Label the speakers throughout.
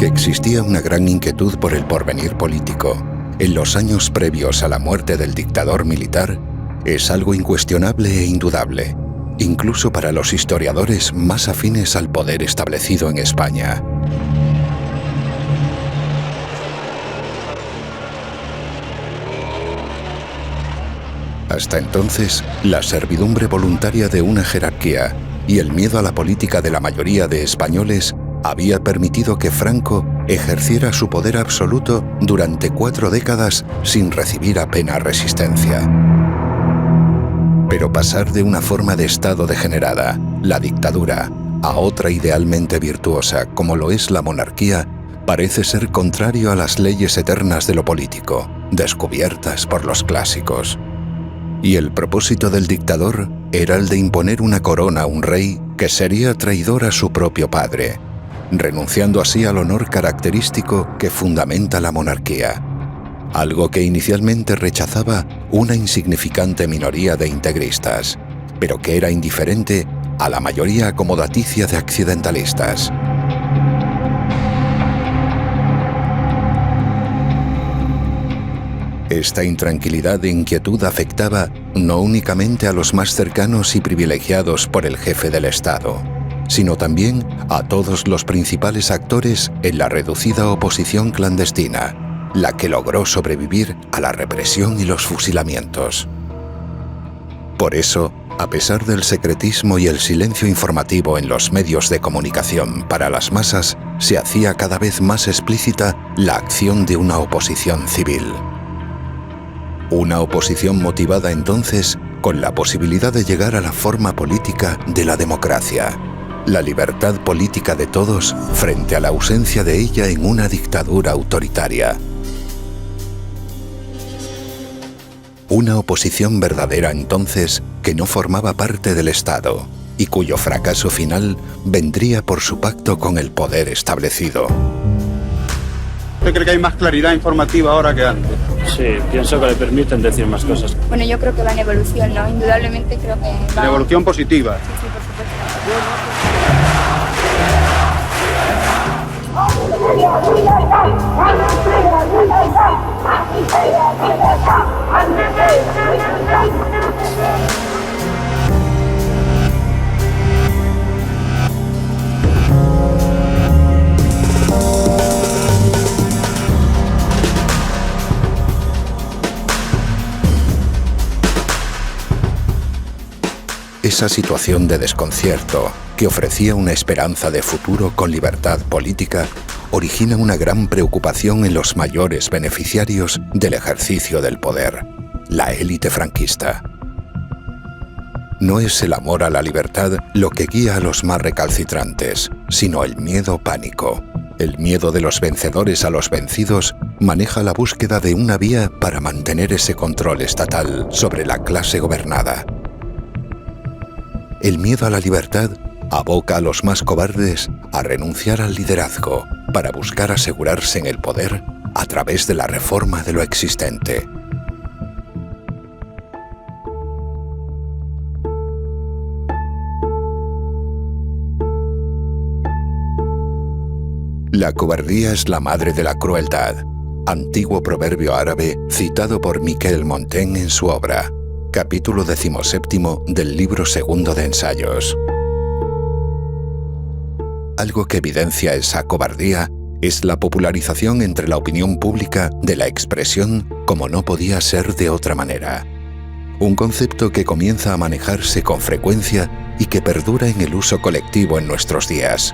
Speaker 1: Que existía una gran inquietud por el porvenir político en los años previos a la muerte del dictador militar es algo incuestionable e indudable, incluso para los historiadores más afines al poder establecido en España. Hasta entonces, la servidumbre voluntaria de una jerarquía y el miedo a la política de la mayoría de españoles había permitido que Franco ejerciera su poder absoluto durante 4 décadas sin recibir apenas resistencia. Pero pasar de una forma de Estado degenerada, la dictadura, a otra idealmente virtuosa como lo es la monarquía, parece ser contrario a las leyes eternas de lo político, descubiertas por los clásicos. Y el propósito del dictador era el de imponer una corona a un rey que sería traidor a su propio padre, renunciando así al honor característico que fundamenta la monarquía, algo que inicialmente rechazaba una insignificante minoría de integristas, pero que era indiferente a la mayoría acomodaticia de accidentalistas. Esta intranquilidad e inquietud afectaba no únicamente a los más cercanos y privilegiados por el jefe del Estado, sino también a todos los principales actores en la reducida oposición clandestina, la que logró sobrevivir a la represión y los fusilamientos. Por eso, a pesar del secretismo y el silencio informativo en los medios de comunicación para las masas, se hacía cada vez más explícita la acción de una oposición civil. Una oposición motivada entonces con la posibilidad de llegar a la forma política de la democracia, la libertad política de todos frente a la ausencia de ella en una dictadura autoritaria. Una oposición verdadera entonces que no formaba parte del Estado y cuyo fracaso final vendría por su pacto con el poder establecido.
Speaker 2: ¿Usted cree que hay más claridad informativa ahora que antes?
Speaker 3: Sí, pienso que le permiten decir más cosas.
Speaker 4: Bueno, yo creo que va en evolución, ¿no? Indudablemente creo que va...
Speaker 2: En evolución positiva.
Speaker 4: Sí, por supuesto.
Speaker 1: Esa situación de desconcierto, que ofrecía una esperanza de futuro con libertad política, origina una gran preocupación en los mayores beneficiarios del ejercicio del poder, la élite franquista. No es el amor a la libertad lo que guía a los más recalcitrantes, sino el miedo pánico. El miedo de los vencedores a los vencidos maneja la búsqueda de una vía para mantener ese control estatal sobre la clase gobernada. El miedo a la libertad aboca a los más cobardes a renunciar al liderazgo para buscar asegurarse en el poder a través de la reforma de lo existente. La cobardía es la madre de la crueldad, antiguo proverbio árabe citado por Miquel Montaigne en su obra, capítulo 17 del libro segundo de ensayos. Algo que evidencia esa cobardía es la popularización entre la opinión pública de la expresión como no podía ser de otra manera. Un concepto que comienza a manejarse con frecuencia y que perdura en el uso colectivo en nuestros días.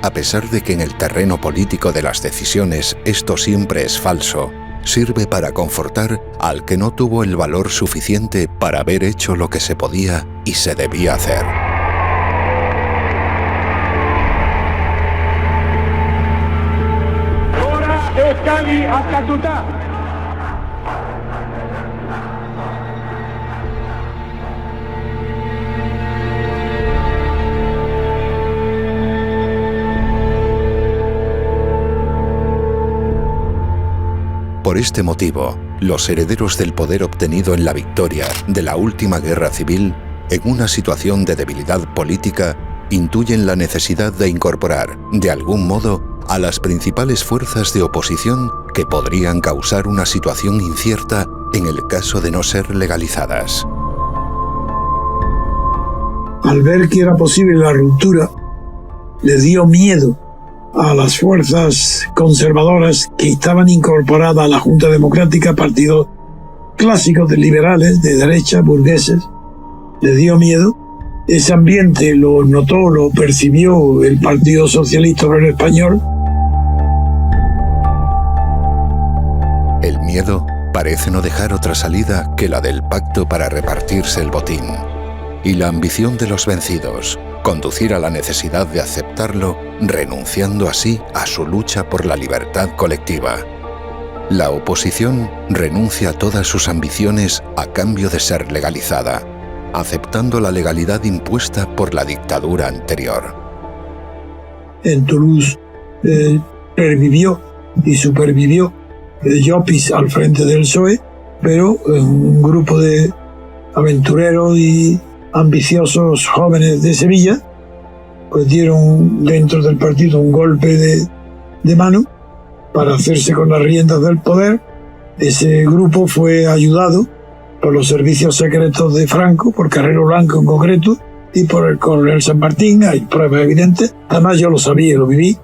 Speaker 1: A pesar de que en el terreno político de las decisiones esto siempre es falso, sirve para confortar al que no tuvo el valor suficiente para haber hecho lo que se podía y se debía hacer.
Speaker 2: Ahora es Cali a Catutá.
Speaker 1: Por este motivo, los herederos del poder obtenido en la victoria de la última guerra civil, en una situación de debilidad política, intuyen la necesidad de incorporar, de algún modo, a las principales fuerzas de oposición que podrían causar una situación incierta en el caso de no ser legalizadas.
Speaker 5: Al ver que era posible la ruptura, le dio miedo a las fuerzas conservadoras que estaban incorporadas a la Junta Democrática, partidos clásicos de liberales, de derecha, burgueses. Le dio miedo. Ese ambiente lo notó, lo percibió el Partido Socialista Obrero Español.
Speaker 1: El miedo parece no dejar otra salida que la del pacto para repartirse el botín. Y la ambición de los vencidos, conducir a la necesidad de aceptarlo, renunciando así a su lucha por la libertad colectiva. La oposición renuncia a todas sus ambiciones a cambio de ser legalizada, aceptando la legalidad impuesta por la dictadura anterior.
Speaker 5: En Toulouse pervivió y supervivió Llopis al frente del PSOE, pero un grupo de aventureros y ambiciosos jóvenes de Sevilla pues dieron dentro del partido un golpe de mano para hacerse con las riendas del poder. Ese grupo fue ayudado por los servicios secretos de Franco, por Carrero Blanco en concreto, y por el coronel San Martín. Hay pruebas evidentes, además yo lo sabía y lo viví,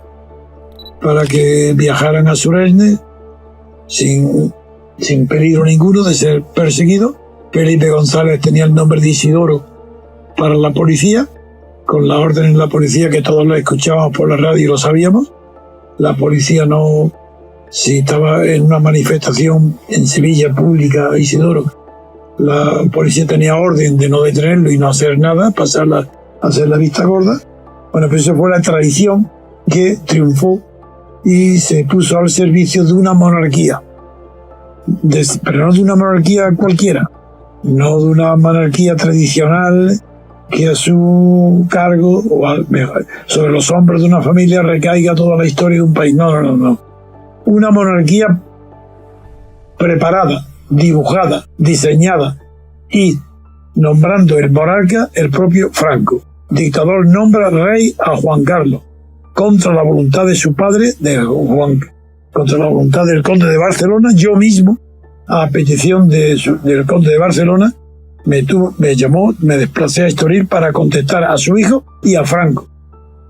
Speaker 5: para que viajaran a Suresnes sin peligro ninguno de ser perseguido. Felipe González tenía el nombre de Isidoro para la policía, con la orden en la policía que todos lo escuchábamos por la radio y lo sabíamos. La policía no, si estaba en una manifestación en Sevilla pública, Isidoro, la policía tenía orden de no detenerlo y no hacer nada, hacer la vista gorda. Bueno, pues eso fue la tradición que triunfó y se puso al servicio de una monarquía, pero no de una monarquía cualquiera, no de una monarquía tradicional que a su cargo o sobre los hombros de una familia recaiga toda la historia de un país. No. Una monarquía preparada, dibujada, diseñada y nombrando el monarca el propio Franco. Dictador nombra rey a Juan Carlos contra la voluntad de su padre, contra la voluntad del conde de Barcelona. Yo mismo, a petición del conde de Barcelona, me llamó, me desplacé a Estoril para contestar a su hijo y a Franco.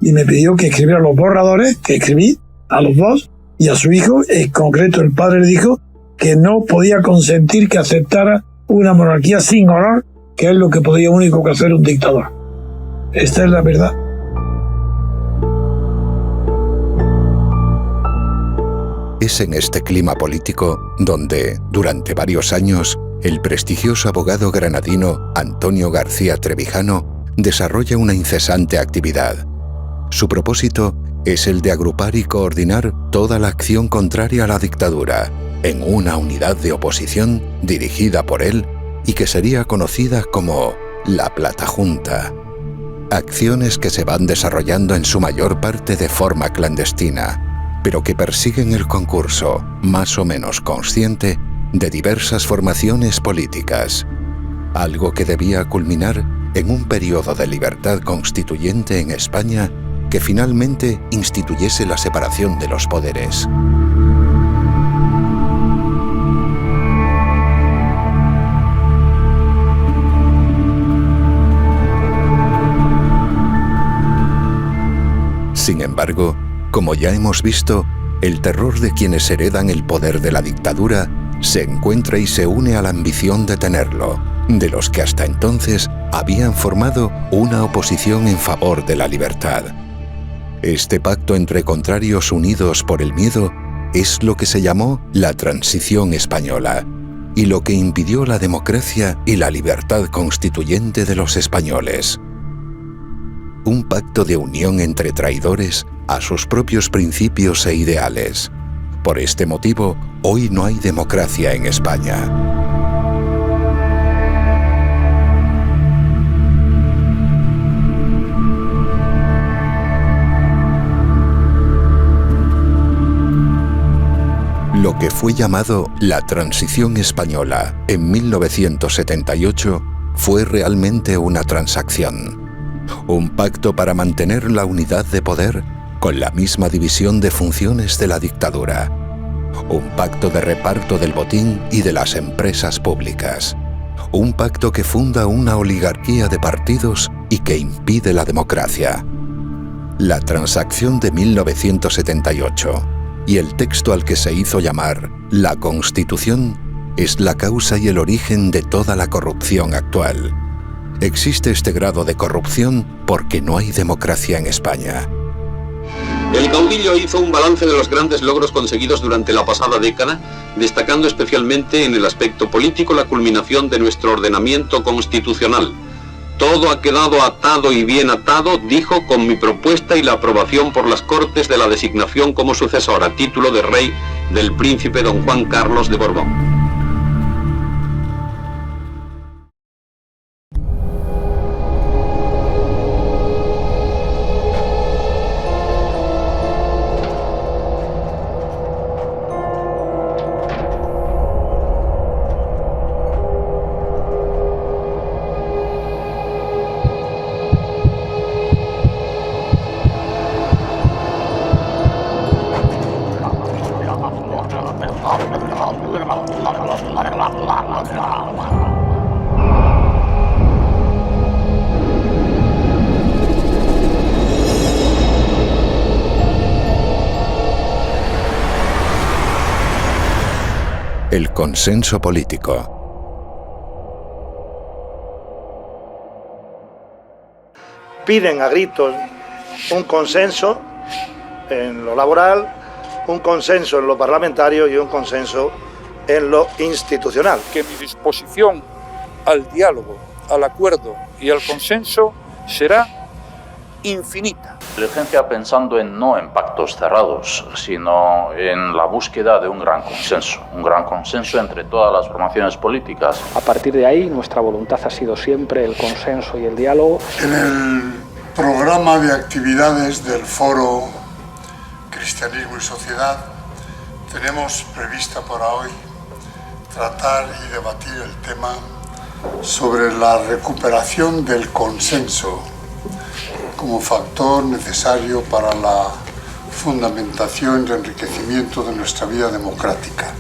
Speaker 5: Y me pidió que escribiera los borradores, que escribí a los dos, y a su hijo, en concreto el padre le dijo que no podía consentir que aceptara una monarquía sin honor, que es lo que podía único que hacer un dictador. Esta es la verdad.
Speaker 1: Es en este clima político donde, durante varios años, el prestigioso abogado granadino Antonio García Trevijano desarrolla una incesante actividad. Su propósito es el de agrupar y coordinar toda la acción contraria a la dictadura en una unidad de oposición dirigida por él y que sería conocida como la Platajunta. Acciones que se van desarrollando en su mayor parte de forma clandestina, pero que persiguen el concurso, más o menos consciente, de diversas formaciones políticas, algo que debía culminar en un periodo de libertad constituyente en España que finalmente instituyese la separación de los poderes. Sin embargo, como ya hemos visto, el terror de quienes heredan el poder de la dictadura se encuentra y se une a la ambición de tenerlo, de los que hasta entonces habían formado una oposición en favor de la libertad. Este pacto entre contrarios unidos por el miedo es lo que se llamó la Transición Española y lo que impidió la democracia y la libertad constituyente de los españoles. Un pacto de unión entre traidores a sus propios principios e ideales. Por este motivo, hoy no hay democracia en España. Lo que fue llamado la Transición Española en 1978 fue realmente una transacción. Un pacto para mantener la unidad de poder con la misma división de funciones de la dictadura. Un pacto de reparto del botín y de las empresas públicas. Un pacto que funda una oligarquía de partidos y que impide la democracia. La transacción de 1978 y el texto al que se hizo llamar la Constitución es la causa y el origen de toda la corrupción actual. Existe este grado de corrupción porque no hay democracia en España.
Speaker 6: El caudillo hizo un balance de los grandes logros conseguidos durante la pasada década, destacando especialmente en el aspecto político la culminación de nuestro ordenamiento constitucional. Todo ha quedado atado y bien atado, dijo, con mi propuesta y la aprobación por las Cortes de la designación como sucesor a título de rey del príncipe don Juan Carlos de Borbón.
Speaker 1: El consenso político.
Speaker 7: Piden a gritos un consenso en lo laboral, un consenso en lo parlamentario y un consenso en lo institucional.
Speaker 8: Que mi disposición al diálogo, al acuerdo y al consenso será infinita.
Speaker 9: Diligencia pensando no en pactos cerrados, sino en la búsqueda de un gran consenso entre todas las formaciones políticas.
Speaker 10: A partir de ahí, nuestra voluntad ha sido siempre el consenso y el diálogo.
Speaker 11: En el programa de actividades del Foro Cristianismo y Sociedad tenemos prevista para hoy tratar y debatir el tema sobre la recuperación del consenso como factor necesario para la fundamentación y enriquecimiento de nuestra vida democrática.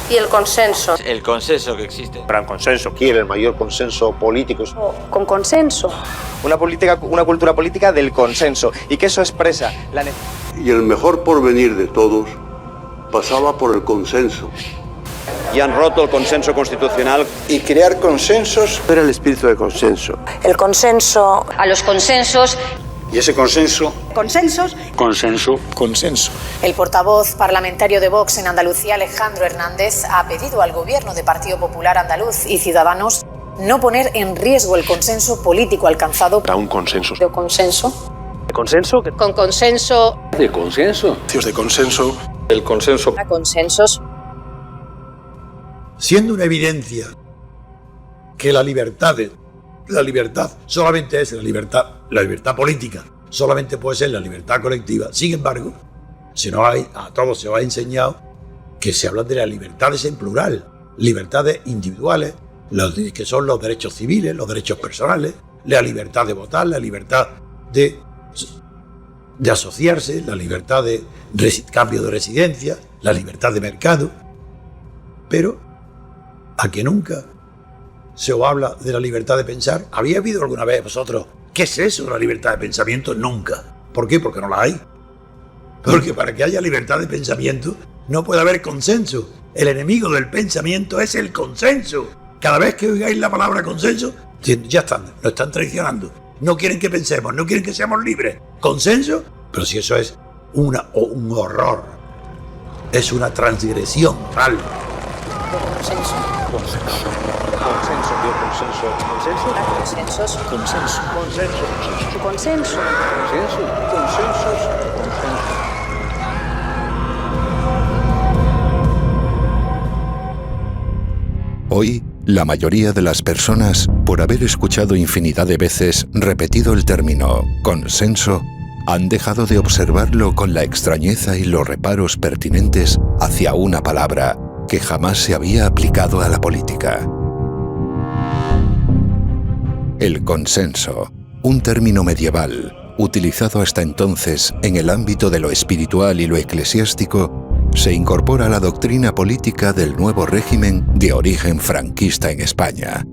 Speaker 12: Y el consenso.
Speaker 13: El consenso que existe.
Speaker 14: Un gran consenso. Quiere el mayor consenso político.
Speaker 12: Con consenso.
Speaker 15: Una cultura política del consenso y que eso expresa la necesidad.
Speaker 16: Y el mejor porvenir de todos pasaba por el consenso.
Speaker 17: Y han roto el consenso constitucional.
Speaker 18: Y crear consensos
Speaker 19: era el espíritu del consenso.
Speaker 12: El consenso.
Speaker 20: A los consensos.
Speaker 18: Y ese consenso.
Speaker 12: Consensos.
Speaker 3: Consenso.
Speaker 19: Consenso.
Speaker 21: El portavoz parlamentario de Vox en Andalucía, Alejandro Hernández, ha pedido al Gobierno de Partido Popular Andaluz y Ciudadanos no poner en riesgo el consenso político alcanzado.
Speaker 19: Para un consenso.
Speaker 12: ¿De consenso?
Speaker 15: ¿De consenso?
Speaker 12: Con consenso.
Speaker 3: ¿De consenso?
Speaker 19: Dios de consenso.
Speaker 14: El consenso.
Speaker 12: A consensos.
Speaker 5: Siendo una evidencia que la libertad solamente es la libertad política, solamente puede ser la libertad colectiva. Sin embargo, a todos se os ha enseñado que se habla de las libertades en plural, libertades individuales, que son los derechos civiles, los derechos personales, la libertad de votar, la libertad de asociarse, la libertad de cambio de residencia, la libertad de mercado. Pero a que nunca se os habla de la libertad de pensar. ¿Había habido alguna vez vosotros qué es eso de la libertad de pensamiento? Nunca. ¿Por qué? Porque no la hay. Porque para que haya libertad de pensamiento no puede haber consenso. El enemigo del pensamiento es el consenso. Cada vez que oigáis la palabra consenso, ya están, nos están traicionando. No quieren que pensemos, no quieren que seamos libres. ¿Consenso? Pero si eso es un horror, es una transgresión tal.
Speaker 12: Consenso.
Speaker 15: Consenso. Consenso. Consenso.
Speaker 12: Consensos.
Speaker 15: Consenso. Consenso.
Speaker 12: Consenso.
Speaker 15: Consenso. Consensos.
Speaker 1: Hoy, la mayoría de las personas, por haber escuchado infinidad de veces repetido el término consenso, han dejado de observarlo con la extrañeza y los reparos pertinentes hacia una palabra que jamás se había aplicado a la política. El consenso, un término medieval, utilizado hasta entonces en el ámbito de lo espiritual y lo eclesiástico, se incorpora a la doctrina política del nuevo régimen de origen franquista en España.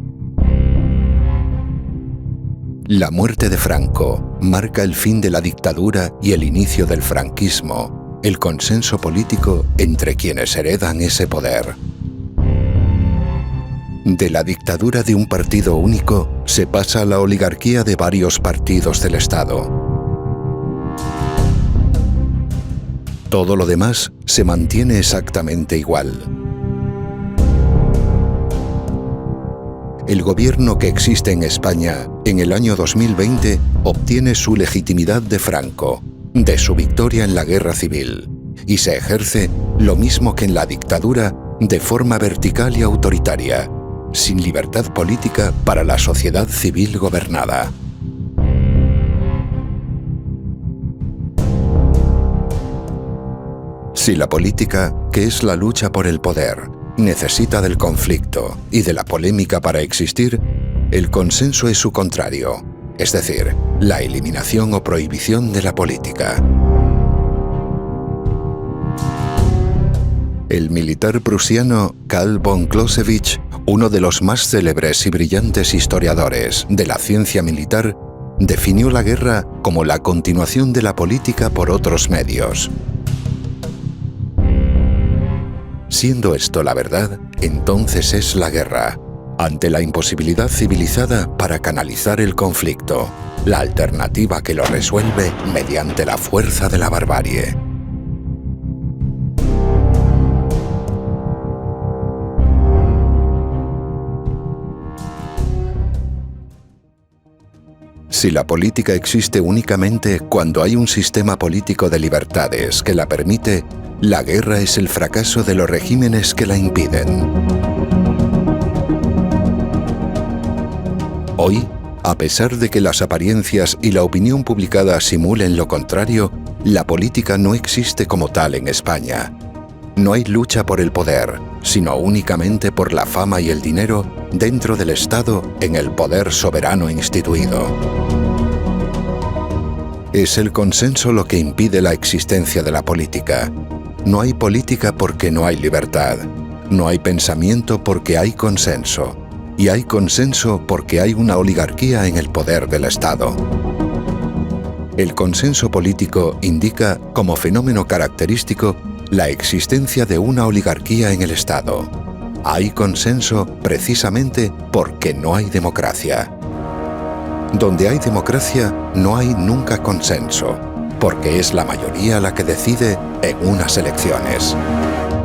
Speaker 1: La muerte de Franco marca el fin de la dictadura y el inicio del franquismo, el consenso político entre quienes heredan ese poder. De la dictadura de un partido único se pasa a la oligarquía de varios partidos del Estado. Todo lo demás se mantiene exactamente igual. El gobierno que existe en España en el año 2020 obtiene su legitimidad de Franco, de su victoria en la guerra civil, y se ejerce lo mismo que en la dictadura de forma vertical y autoritaria, sin libertad política para la sociedad civil gobernada. Si la política, que es la lucha por el poder, necesita del conflicto y de la polémica para existir, el consenso es su contrario, es decir, la eliminación o prohibición de la política. El militar prusiano Karl von Clausewitz, uno de los más célebres y brillantes historiadores de la ciencia militar, definió la guerra como la continuación de la política por otros medios. Siendo esto la verdad, entonces es la guerra, ante la imposibilidad civilizada para canalizar el conflicto, la alternativa que lo resuelve mediante la fuerza de la barbarie. Si la política existe únicamente cuando hay un sistema político de libertades que la permite, la guerra es el fracaso de los regímenes que la impiden. Hoy, a pesar de que las apariencias y la opinión publicada simulen lo contrario, la política no existe como tal en España. No hay lucha por el poder, sino únicamente por la fama y el dinero dentro del Estado en el poder soberano instituido. Es el consenso lo que impide la existencia de la política. No hay política porque no hay libertad. No hay pensamiento porque hay consenso. Y hay consenso porque hay una oligarquía en el poder del Estado. El consenso político indica, como fenómeno característico, la existencia de una oligarquía en el Estado. Hay consenso precisamente porque no hay democracia. Donde hay democracia, no hay nunca consenso, porque es la mayoría la que decide en unas elecciones.